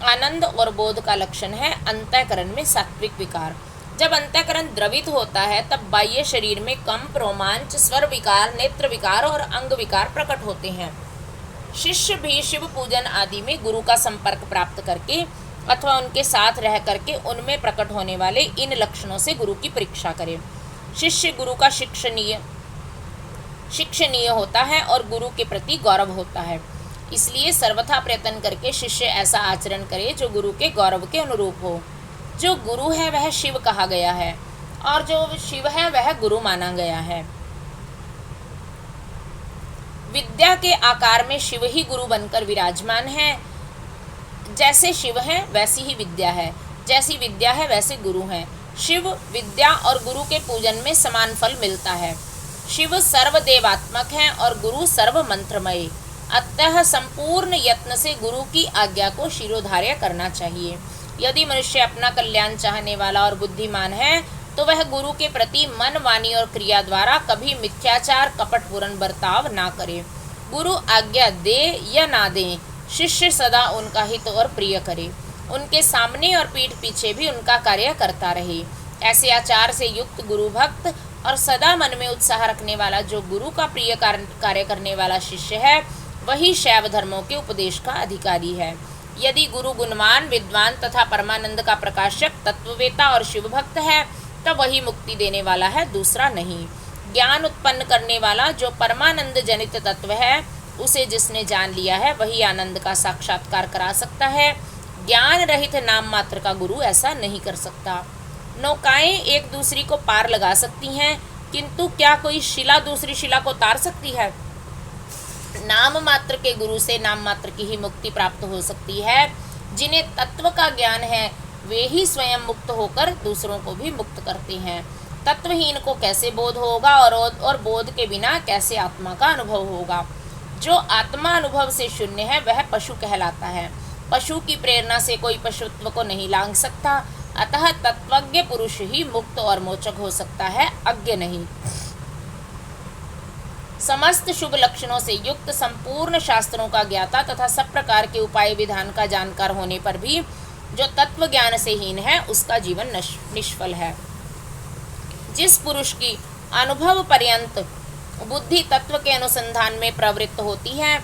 आनंद और बोध का लक्षण है अंतःकरण में सात्विक विकार। जब अंतःकरण द्रवित होता है, तब बाह्य शरीर में कंप, रोमांच, स्वर विकार, नेत्र विकार और अंग विकार प्रकट होते हैं। शिष्य भी शिव पूजन आदि में गुरु का संपर्क प्राप्त करके अथवा उनके साथ रह करके उनमें प्रकट होने वाले इन लक्षणों से गुरु की परीक्षा करे। शिष्य गुरु का शिक्षणीय होता है और गुरु के प्रति गौरव होता है। इसलिए सर्वथा प्रयत्न करके शिष्य ऐसा आचरण करे जो गुरु के गौरव के अनुरूप हो। जो गुरु है वह शिव कहा गया है और जो शिव है वह गुरु माना गया है। विद्या के आकार में शिव ही गुरु बनकर विराजमान है। जैसे शिव है वैसी ही विद्या है, जैसी विद्या है वैसे गुरु हैं। शिव, विद्या और गुरु के पूजन में समान फल मिलता है। शिव सर्वदेवात्मक हैं और गुरु सर्व मंत्रमय। अतः संपूर्ण यत्न से गुरु की आज्ञा को शिरोधार्य करना चाहिए। यदि मनुष्य अपना कल्याण चाहने वाला और बुद्धिमान है, तो वह गुरु के प्रति मन, वाणी और क्रिया द्वारा कभी मिथ्याचार, कपटपूर्ण बर्ताव ना करे। गुरु आज्ञा दे या ना दे, शिष्य सदा उनका हित और प्रिय करे। उनके सामने और पीठ पीछे भी उनका कार्य करता रहे। ऐसे आचार से युक्त गुरु भक्त और सदा मन में उत्साह रखने वाला जो गुरु का प्रिय कार्य करने वाला शिष्य है, वही शैव धर्मों के उपदेश का अधिकारी है। यदि गुरु गुणवान, विद्वान तथा परमानंद का प्रकाशक, तत्ववेता और शिव भक्त है, तो वही मुक्ति देने वाला है, दूसरा नहीं। ज्ञान उत्पन्न करने वाला जो परमानंद जनित तत्व है, उसे जिसने जान लिया है, वही आनंद का साक्षात्कार करा सकता है। ज्ञान रहित नाम मात्र का गुरु ऐसा नहीं कर सकता। नौकाएं एक दूसरी को पार लगा सकती हैं, किंतु क्या कोई शिला दूसरी शिला को तार सकती है? नाम मात्र के गुरु से नाम मात्र की ही मुक्ति प्राप्त हो सकती है। जिन्हें तत्व का ज्ञान है, वे ही स्वयं मुक्त होकर दूसरों को भी मुक्त करते हैं। तत्वहीन को कैसे बोध होगा और बोध के बिना कैसे आत्मा का अनुभव होगा? जो आत्मा अनुभव से शून्य है, वह पशु कहलाता है। पशु की प्रेरणा से कोई पशुत्व को नहीं लांघ सकता, अतः तत्वज्ञ पुरुष ही मुक्त और मोचक हो सकता है, अज्ञ नहीं। समस्त शुभ लक्षणों से युक्त, संपूर्ण शास्त्रों का ज्ञाता तथा सब प्रकार के उपाय विधान का जानकार होने पर भी जो तत्व ज्ञान से हीन है, उसका जीवन निष्फल है। जिस पुरुष की अनुभव पर्यंत बुद्धि तत्व के अनुसंधान में प्रवृत्त होती है,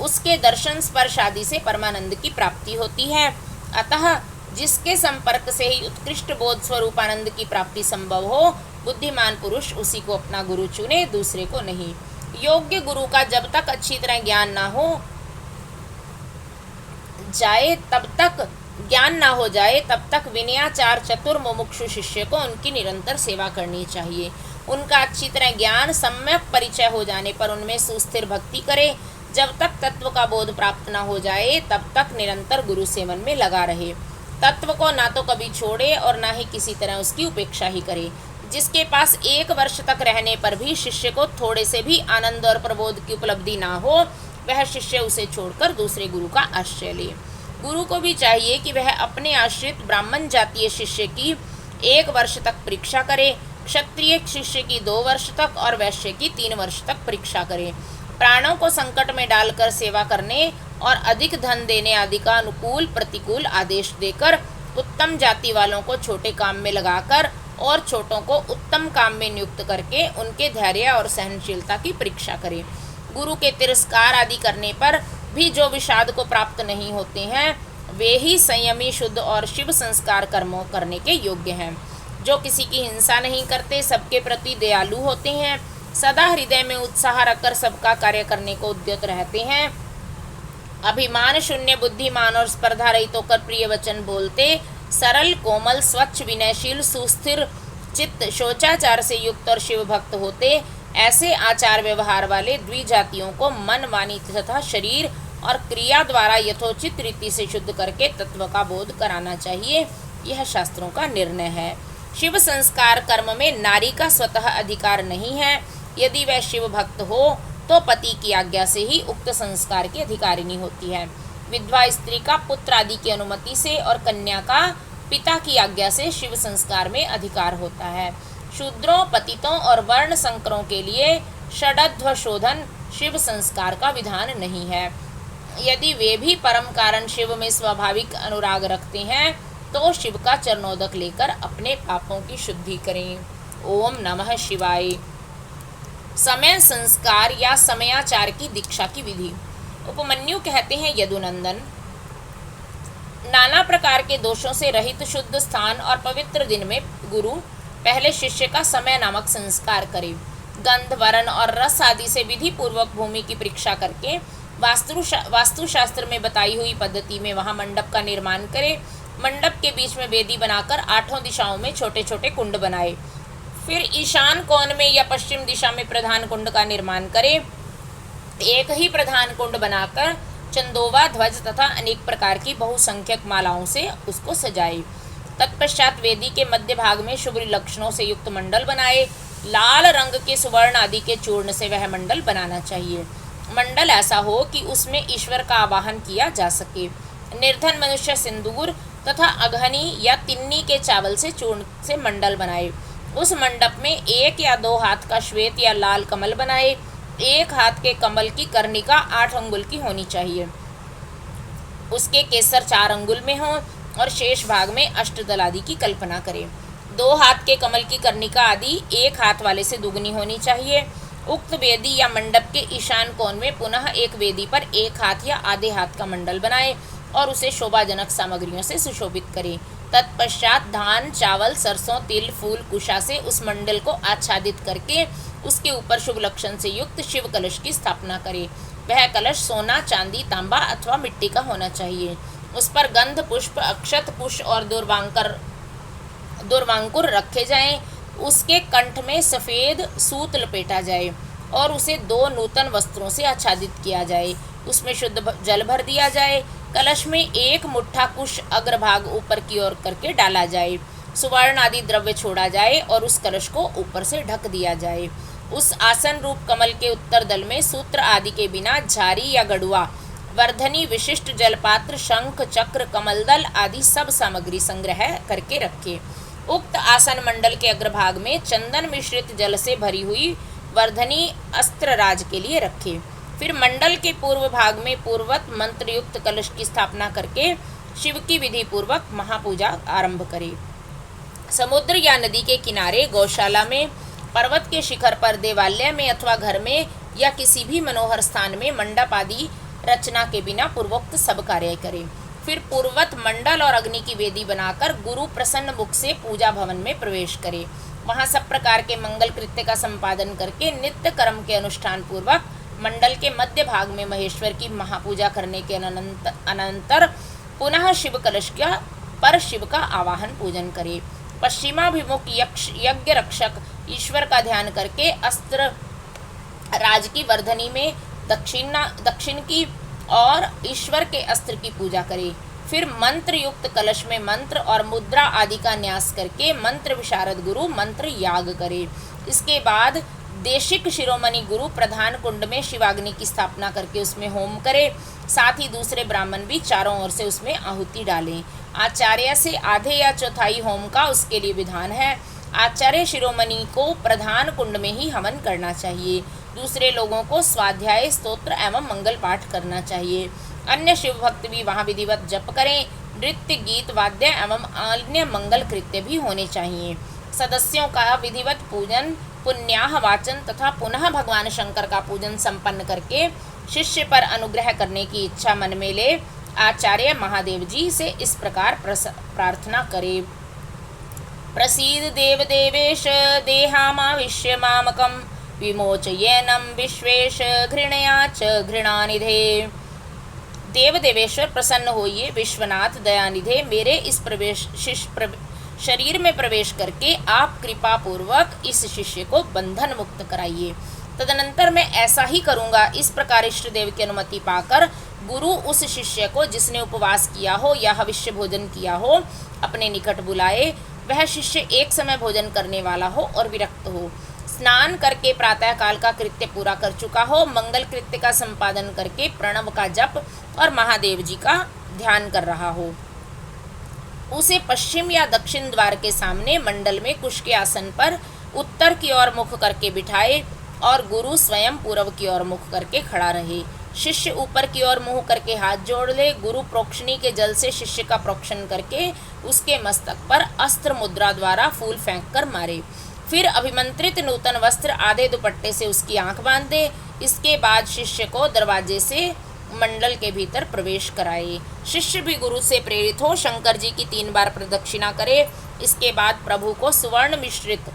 उसके दर्शन स्पर्श आदि से परमानंद की प्राप्ति होती है। अतः जिसके संपर्क से ही उत्कृष्ट बोध स्वरूप आनंद की प्राप्ति संभव हो, बुद्धिमान पुरुष उसी को अपना गुरु चुने, दूसरे को नहीं। योग्य गुरु का जब तक अच्छी तरह ज्ञान ना हो जाए तब तक विनयाचार चतुर मुमुक्षु शिष्य को उनकी निरंतर सेवा करनी चाहिए। उनका अच्छी तरह ज्ञान सम्यक परिचय हो जाने पर उनमें सुस्थिर भक्ति करे। जब तक तत्व का बोध प्राप्त न हो जाए, तब तक निरंतर गुरु सेवन में लगा रहे। तत्व को ना तो कभी छोड़े और ना ही किसी तरह उसकी उपेक्षा ही करे। जिसके पास 1 वर्ष तक रहने पर भी शिष्य को थोड़े से भी आनंद और प्रबोध की उपलब्धि ना हो, वह शिष्य उसे छोड़कर दूसरे गुरु का आश्रय ले। गुरु को भी चाहिए कि वह अपने आश्रित ब्राह्मण जातीय शिष्य की 1 वर्ष तक परीक्षा करे, क्षत्रिय शिष्य की 2 वर्ष तक और वैश्य की 3 वर्ष तक परीक्षा करे। प्राणों को संकट में डालकर सेवा करने और अधिक धन देने आदि का अनुकूल प्रतिकूल आदेश देकर उत्तम जाति वालों को छोटे काम में लगाकर और छोटों को उत्तम काम में नियुक्त करके उनके धैर्य और सहनशीलता की परीक्षा करे। गुरु के तिरस्कार आदि करने पर भी जो विषाद को प्राप्त नहीं होते हैं, वे ही संयमी, शुद्ध और शिव संस्कार कर्मों करने के योग्य हैं। जो किसी की हिंसा नहीं करते, सबके प्रति दयालु होते हैं, सदा हृदय में उत्साह रखकर सबका कार्य करने को उद्यत रहते हैं, अभिमान शून्य, बुद्धिमान और स्पर्धा रहित होकर प्रिय वचन बोलते, सरल, कोमल, स्वच्छ, विनयशील, सुस्थिर चित्त, शोचाचार से युक्त और शिव भक्त होते, ऐसे आचार व्यवहार वाले द्विजातियों को मन, वाणी तथा शरीर और क्रिया द्वारा यथोचित रीति से शुद्ध करके तत्व का बोध कराना चाहिए। यह शास्त्रों का निर्णय है। शिव संस्कार कर्म में नारी का स्वतः अधिकार नहीं है। यदि वह शिव भक्त हो तो पति की आज्ञा से ही उक्त संस्कार की अधिकारिणी होती है। विधवा स्त्री का पुत्र आदि की अनुमति से और कन्या का पिता की आज्ञा से शिव संस्कार में अधिकार होता है। शूद्रों, पतितों और वर्ण संकरों के लिए षडध्व शोधन शिव संस्कार का विधान नहीं है। यदि वे भी परम कारण शिव में स्वाभाविक अनुराग रखते हैं, तो शिव का चरणोदक लेकर अपने पापों की शुद्धि करें। ओम नमः शिवाय। समय संस्कार या समयाचार की दीक्षा की विधि। उपमन्यु कहते हैं, यदुनंदन, नाना प्रकार के दोषों से रहित शुद्ध स्थान और पवित्र दिन में गुरु पहले शिष्य का समय नामक संस्कार करे। गंध, वर्ण और रस आदि से विधि पूर्वक भूमि की परीक्षा करके वास्तुशास्त्र में बताई हुई पद्धति में वहां मंडप का निर्माण करे। मंडप के बीच में वेदी बनाकर 8 दिशाओं में छोटे छोटे कुंड बनाए। फिर ईशान कोण में या पश्चिम दिशा में प्रधान कुंड का निर्माण करे। एक ही प्रधान कुंड बनाकर चंदोवा, ध्वज तथा अनेक प्रकार की बहुसंख्यक मालाओं से उसको सजाए। तत्पश्चात वेदी के मध्य भाग में शुभ लक्षणों से युक्त मंडल बनाए। लाल रंग के सुवर्ण आदि के चूर्ण से वह मंडल बनाना चाहिए। मंडल ऐसा हो कि उसमें ईश्वर का आवाहन किया जा सके। निर्धन मनुष्य सिंदूर तथा अघनी या तिन्नी के चावल से चूर्ण से मंडल बनाए। उस मंडप में 1 या 2 हाथ का श्वेत या लाल कमल बनाए। 1 हाथ के कमल की कर्णिका 8 अंगुल की होनी चाहिए। उसके केसर 4 अंगुल में हो और शेष भाग में अष्टदल आदि की कल्पना करें। 2 हाथ के कमल की कर्णिका आदि 1 हाथ वाले से दुगनी होनी चाहिए। उक्त वेदी या मंडप के ईशान कोण में पुनः एक वेदी पर 1 हाथ या आधे हाथ का मंडल बनाए और उसे शोभाजनक सामग्रियों से सुशोभित करे। तत्पश्चात धान, चावल, सरसों, तिल, फूल, कुशा से उस मंडल को आच्छादित करके उसके ऊपर शुभ लक्षण से युक्त शिव कलश की स्थापना करे। वह कलश सोना, चांदी, तांबा अथवा मिट्टी का होना चाहिए। उस पर गंध, पुष्प, अक्षत, कुश और दुर्वांकुर रखे जाएं। उसके कंठ में सफ़ेद सूत लपेटा जाए और उसे 2 नूतन वस्त्रों से आच्छादित किया जाए। उसमें शुद्ध जल भर दिया जाए। कलश में 1 मुट्ठा कुश अग्रभाग ऊपर की ओर करके डाला जाए। सुवर्ण आदि द्रव्य छोड़ा जाए और उस कलश को ऊपर से ढक दिया जाए। उस आसन रूप कमल के उत्तर दल में सूत्र आदि के बिना झारी या गड़ुआ, वर्धनी, विशिष्ट जलपात्र, शंख, चक्र, कमलदल आदि सब सामग्री संग्रह करके रखे। उक्त आसन मंडल के अग्रभाग में चंदन मिश्रित जल से भरी हुई वर्धनी अस्त्रराज के लिए रखे। फिर मंडल के पूर्व भाग में पूर्ववत मंत्रयुक्त कलश की स्थापना करके शिव की विधि पूर्वक महापूजा आरंभ करे। समुद्र या नदी के किनारे, गौशाला में, पर्वत के शिखर पर, देवालय में अथवा घर में या किसी भी मनोहर स्थान में मंडप आदि रचना के बिना पूर्वोक्त सब कार्य करे। फिर पूर्ववत मंडल और अग्नि की वेदी बनाकर गुरु प्रसन्न मुख से पूजा भवन में प्रवेश करे। वहाँ सब प्रकार के मंगल कृत्य का संपादन करके नित्य कर्म के अनुष्ठान पूर्वक मंडल के मध्य भाग में महेश्वर की महापूजा करने के अनंतर पुनः शिव कलश पर शिव का आवाहन पूजन करे। पश्चिमाभिमुख यज्ञ रक्षक ईश्वर का ध्यान करके अस्त्र राज की वर्धनी में दक्षिण की और ईश्वर के अस्त्र की पूजा करे। फिर मंत्र युक्त कलश में मंत्र और मुद्रा आदि का न्यास करके मंत्र विशारद गुरु मंत्र याग करे। इसके बाद देशिक शिरोमणि गुरु प्रधान कुंड में शिवाग्नि की स्थापना करके उसमें होम करे। साथ ही दूसरे ब्राह्मण भी चारों ओर से उसमें आहुति डालें। आचार्य से आधे या चौथाई होम का उसके लिए विधान है। आचार्य शिरोमणि को प्रधान कुंड में ही हवन करना चाहिए। दूसरे लोगों को स्वाध्याय, स्तोत्र एवं मंगल पाठ करना चाहिए। अन्य शिव भक्त भी वहाँ विधिवत जप करें। नृत्य, गीत, वाद्य एवं अन्य मंगल कृत्य भी होने चाहिए। सदस्यों का विधिवत पूजन, पुण्याह वाचन तथा पुनः भगवान शंकर का पूजन संपन्न करके शिष्य पर अनुग्रह करने की इच्छा मन में ले आचार्य महादेव जी से इस प्रकार प्रार्थना करे। प्रसीद देव देवेश देहामाविश्य मामकं विमोचयेनं विश्वेश घृणया च घृणानिधे। देव देवेश्वर प्रसन्न होइए, विश्वनाथ दयानिधे, मेरे इस शरीर में प्रवेश करके आप कृपा पूर्वक इस शिष्य को बंधन मुक्त कराइए। तदनंतर मैं ऐसा ही करूँगा। इस प्रकार इष्ट देव की अनुमति पाकर गुरु उस शिष्य को जिसने उपवास किया हो या हविष्य भोजन किया हो अपने निकट बुलाए। वह शिष्य एक समय भोजन करने वाला हो और विरक्त हो, स्नान करके प्रातः काल का कृत्य पूरा कर चुका हो, मंगल कृत्य का संपादन करके प्रणव का जप और महादेव जी का ध्यान कर रहा हो। उसे पश्चिम या दक्षिण द्वार के सामने मंडल में कुश के आसन पर उत्तर की ओर मुख करके बिठाए और गुरु स्वयं पूर्व की ओर मुख करके खड़ा रहे। शिष्य ऊपर की ओर मुंह करके हाथ जोड़ ले। गुरु प्रोक्षणी के जल से शिष्य का प्रोक्षण करके उसके मस्तक पर अस्त्र मुद्रा द्वारा फूल फेंक कर मारे। फिर अभिमंत्रित नूतन वस्त्र आधे दुपट्टे से उसकी आंख बांध दे। इसके बाद शिष्य को दरवाजे से मंडल के भीतर प्रवेश कराए। शिष्य भी गुरु से प्रेरित हो शंकर जी की 3 बार प्रदक्षिणा करे। इसके बाद प्रभु को सुवर्ण मिश्रित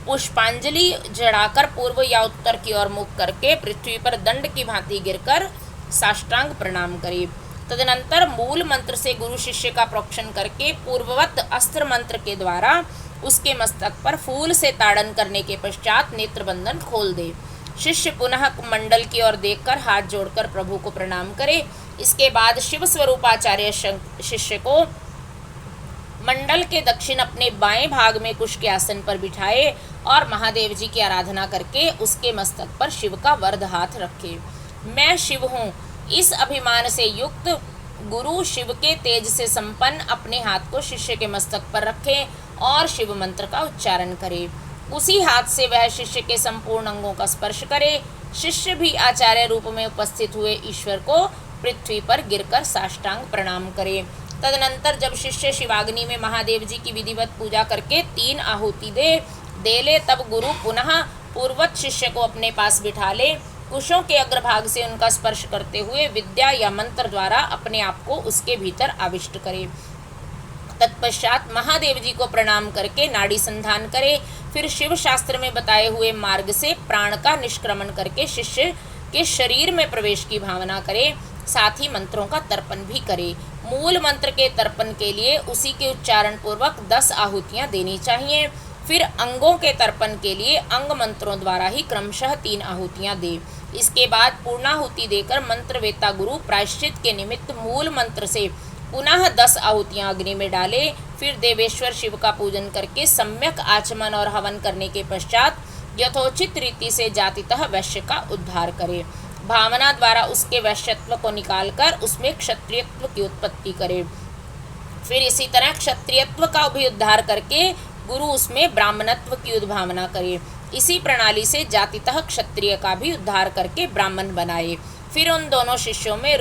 पुष्पांजलि चढ़ाकर पूर्व या उत्तर की ओर मुख करके पृथ्वी पर दंड की भांति गिरकर साष्टांग प्रणाम करे। तदनंतर मूल मंत्र से गुरु शिष्य का प्रोक्षण करके पूर्ववत अस्त्र मंत्र के द्वारा उसके मस्तक पर फूल से ताड़न करने के पश्चात नेत्र बंधन खोल दे। शिष्य पुनः मंडल की ओर देखकर हाथ जोड़कर प्रभु को प्रणाम करे। इसके बाद शिव स्वरूपाचार्य शिष्य को मंडल के दक्षिण अपने बाएं भाग में कुश के आसन पर बिठाए और महादेव जी की आराधना करके उसके मस्तक पर शिव का वरद हाथ रखे। मैं शिव हूँ, इस अभिमान से युक्त गुरु शिव के तेज से संपन्न अपने हाथ को शिष्य के मस्तक पर रखे और शिव मंत्र का उच्चारण करे। उसी हाथ से वह शिष्य के संपूर्ण अंगों का स्पर्श करे। शिष्य भी आचार्य रूप में उपस्थित हुए ईश्वर को पृथ्वी पर गिरकर साष्टांग प्रणाम करे। तदनंतर जब शिष्य शिवाग्नि में महादेव जी की विधिवत पूजा करके 3 आहुति दे ले, तब गुरु पुनः पूर्वत शिष्य को अपने पास बिठा ले, कुशों के अग्रभाग से उनका स्पर्श करते हुए विद्या या मंत्र द्वारा अपने आप को उसके भीतर आविष्ट करे। तत्पश्चात महादेव जी को प्रणाम करके नाड़ी संधान करे। फिर शिव शास्त्र में बताए हुए मार्ग से प्राण का निष्क्रमण करके शिष्य के शरीर में प्रवेश की भावना करे। साथ ही मंत्रों का तर्पण भी करे। मूल मंत्र के तर्पण के लिए उसी के उच्चारण पूर्वक 10 आहुतियां देनी चाहिए। फिर अंगों के तर्पण के लिए अंग मंत्रों द्वारा ही क्रमशः 3 आहुतियां दे। इसके बाद पूर्णाहुति देकर मंत्रवेता गुरु प्रायश्चित के निमित्त मूल मंत्र से पुनः 10 आहुतियां अग्नि में डाले। फिर देवेश्वर शिव का पूजन करके सम्यक आचमन और हवन करने के पश्चात यथोचित रीति से जातितः वैश्य का उद्धार करे। भावना द्वारा उसके वैश्यत्व को निकालकर उसमें क्षत्रियत्व की उत्पत्ति करे। फिर इसी तरह क्षत्रियत्व का भी उद्धार करके गुरु उसमें ब्राह्मणत्व की उद्भावना करे। इसी प्रणाली से जातितः क्षत्रिय का भी उद्धार करके ब्राह्मण बनाए। फिर उन दोनों शिष्यों में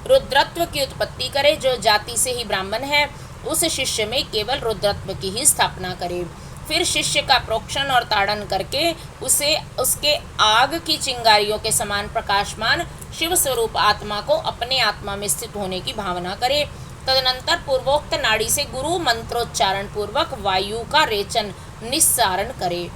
रुद्रत्व की उत्पत्ति करे। जो जाति से ही ब्राह्मण है उस शिष्य में केवल रुद्रत्व की ही स्थापना करे। फिर शिष्य का प्रोक्षण और ताड़न करके उसे उसके आग की चिंगारियों के समान प्रकाशमान शिव स्वरूप आत्मा को अपने आत्मा में स्थित होने की भावना करे। तदनंतर पूर्वोक्त नाड़ी से गुरु मंत्रोच्चारण पूर्वक वायु का रेचन निस्सारण करे।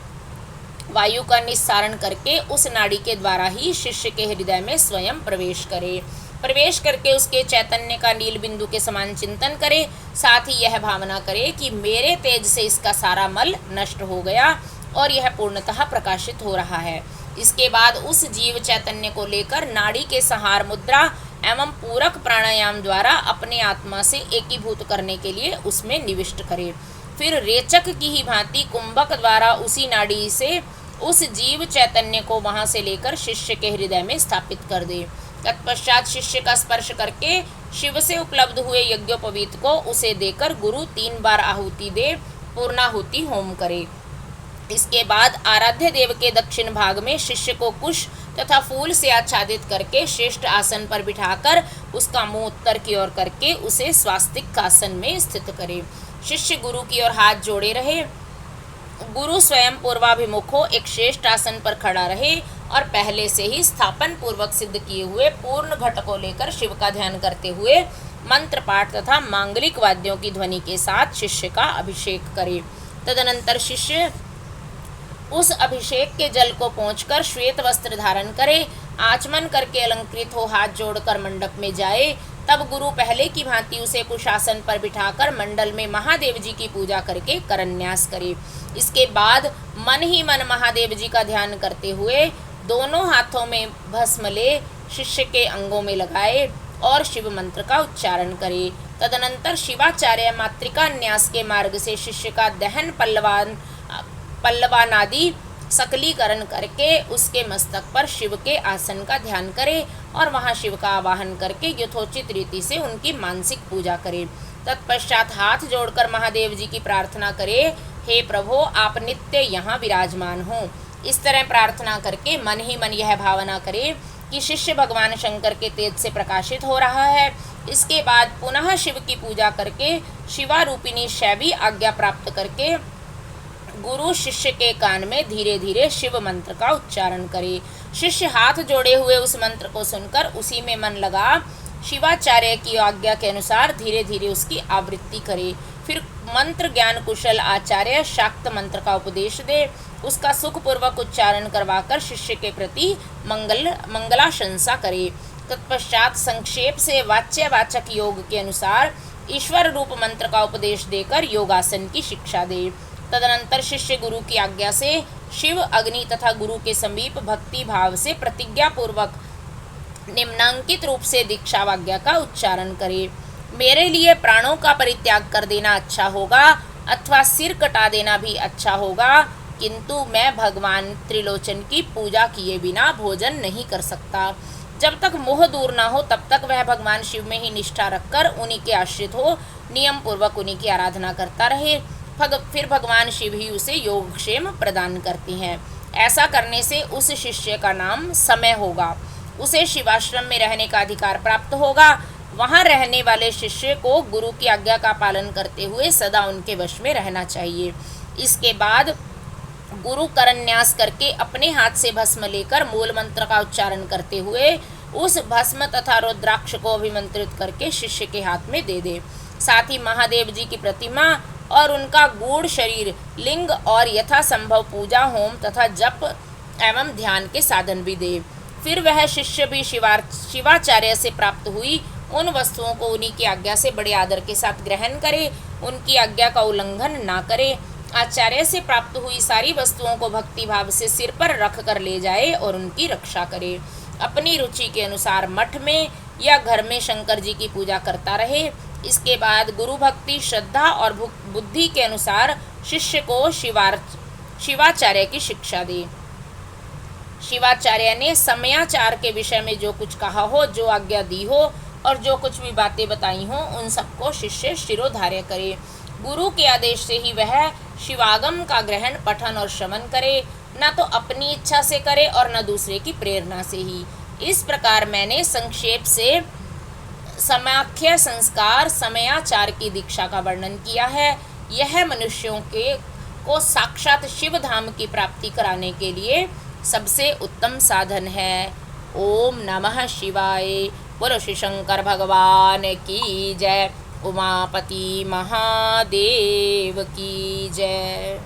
वायु का निस्सारण करके उस नाड़ी के द्वारा ही शिष्य के हृदय में स्वयं प्रवेश करे। प्रवेश करके उसके चैतन्य का नील बिंदु के समान चिंतन करे। साथ ही यह भावना करे कि मेरे तेज से इसका सारा मल नष्ट हो गया और यह पूर्णतः प्रकाशित हो रहा है। इसके बाद उस जीव चैतन्य को लेकर नाड़ी के संहार मुद्रा एवं पूरक प्राणायाम द्वारा अपने आत्मा से एकीभूत करने के लिए उसमें निविष्ट करे। फिर रेचक की ही भांति कुंभक द्वारा उसी नाड़ी से उस जीव चैतन्य को वहां से लेकर शिष्य के हृदय में स्थापित कर दे। तत्पश्चात शिष्य का स्पर्श करके शिव से उपलब्ध हुए यज्ञोपवीत को उसे देकर गुरु 3 बार आहुति दे पूर्णाहुति होम करे। इसके बाद आराध्य देव के दक्षिण भाग में शिष्य को कुश तथा फूल से आच्छादित करके श्रेष्ठ आसन पर बिठाकर उसका मुंह उत्तर की ओर करके उसे स्वास्तिक आसन में स्थित करे। शिष्य गुरु की ओर हाथ जोड़े रहे। गुरु स्वयं पूर्वाभिमुख हो एक श्रेष्ठ आसन पर खड़ा रहे और पहले से ही स्थापन पूर्वक सिद्ध किए हुए पूर्ण घट को लेकर शिव का ध्यान करते हुए मंत्र पाठ तथा मांगलिक वाद्यों की ध्वनि के साथ शिष्य का अभिषेक करे। तदनंतर शिष्य उस अभिषेक के जल को पहुंचकर श्वेत वस्त्र धारण करे। आचमन करके अलंकृत हो हाथ जोड़कर मंडप में जाए। तब गुरु पहले की भांति उसे कुशासन पर बिठाकर मंडल में महादेव जी की पूजा करके करन्यास करे। इसके बाद मन ही मन महादेव जी का ध्यान करते हुए दोनों हाथों में भस्म ले शिष्य के अंगों में लगाए और शिव मंत्र का उच्चारण करे। तदनंतर शिवाचार्य मातृका न्यास के मार्ग से शिष्य का दहन पल्लवानादि सकलीकरण करके उसके मस्तक पर शिव के आसन का ध्यान करे और वहां शिव का आवाहन करके यथोचित रीति से उनकी मानसिक पूजा करे। तत्पश्चात हाथ जोड़कर महादेव जी की प्रार्थना करे, हे प्रभु आप नित्य यहाँ विराजमान हो। इस तरह प्रार्थना करके मन ही मन यह भावना करे कि शिष्य भगवान शंकर के तेज से प्रकाशित हो रहा है। इसके बाद पुनः शिव की पूजा करके शिवारूपिणी शैवी आज्ञा प्राप्त करके गुरु शिष्य के कान में धीरे धीरे शिव मंत्र का उच्चारण करे। शिष्य हाथ जोड़े हुए उस मंत्र को सुनकर उसी में मन लगा शिवाचार्य की आज्ञा के अनुसार धीरे धीरे उसकी आवृत्ति करे। फिर मंत्र ज्ञान कुशल आचार्य शाक्त मंत्र का उपदेश दे, उसका सुखपूर्वक उच्चारण करवाकर शिष्य के प्रति मंगलाशंसा करे। तत्पश्चात संक्षेप से वाच्यवाचक योग के अनुसार ईश्वर रूप मंत्र का उपदेश देकर योगासन की शिक्षा दे। तदनंतर शिष्य गुरु की आज्ञा से शिव अग्नि तथा गुरु के समीप भक्ति भाव से प्रतिज्ञा पूर्वक निम्नांकित रूप से दीक्षा वाक्य का उच्चारण करे। मेरे लिए प्राणों का परित्याग कर देना अच्छा होगा अथवा सिर कटा देना भी अच्छा होगा, किंतु मैं भगवान त्रिलोचन की पूजा किए बिना भोजन नहीं कर सकता। जब तक मोह दूर ना हो तब तक वह भगवान शिव में ही निष्ठा रखकर उन्हीं के आश्रित हो नियम पूर्वक उन्हीं की आराधना करता रहे। फिर भगवान शिव ही उसे योगक्षेम प्रदान करते हैं। ऐसा करने से उस शिष्य का नाम समय होगा, उसे शिवाश्रम में रहने का अधिकार प्राप्त होगा। वहाँ रहने वाले शिष्य को गुरु की आज्ञा का पालन करते हुए सदा उनके वश में रहना चाहिए। इसके बाद गुरु करन्यास करके अपने हाथ से भस्म लेकर मूल मंत्र का उच्चारण करते हुए उस भस्म तथा रुद्राक्ष को अभिमंत्रित करके शिष्य के हाथ में दे दे। साथ ही महादेव जी की प्रतिमा और उनका गूढ़ शरीर, लिंग और यथासंभव पूजा, होम तथा जप एवं ध्यान के साधन भी दे। फिर वह शिष्य भी शिवाचार्य से प्राप्त हुई उन वस्तुओं को उन्हीं की आज्ञा से बड़े आदर के साथ ग्रहण करे, उनकी आज्ञा का उल्लंघन ना करे। आचार्य से प्राप्त हुई सारी वस्तुओं को भक्ति भाव से सिर पर रख कर ले जाए और उनकी रक्षा करे। अपनी रुचि के अनुसार मठ में या घर में शंकर जी की पूजा करता रहे। इसके बाद गुरु भक्ति, श्रद्धा और बुद्धि के अनुसार शिष्य को शिवाचार्य की शिक्षा दे। शिवाचार्य ने समयाचार के विषय में जो कुछ कहा हो, जो आज्ञा दी हो और जो कुछ भी बातें बताई हो, उन सबको शिष्य शिरोधार्य करे। गुरु के आदेश से ही वह शिवागम का ग्रहण, पठन और श्रवण करे, न तो अपनी इच्छा से करे और न दूसरे की प्रेरणा से ही। इस प्रकार मैंने संक्षेप से समाख्य संस्कार समयाचार की दीक्षा का वर्णन किया है। यह मनुष्यों को साक्षात शिव धाम की प्राप्ति कराने के लिए सबसे उत्तम साधन है। ओम नमः शिवाय। बोलो श्री शंकर भगवान की जय। उमापति महादेव की जय।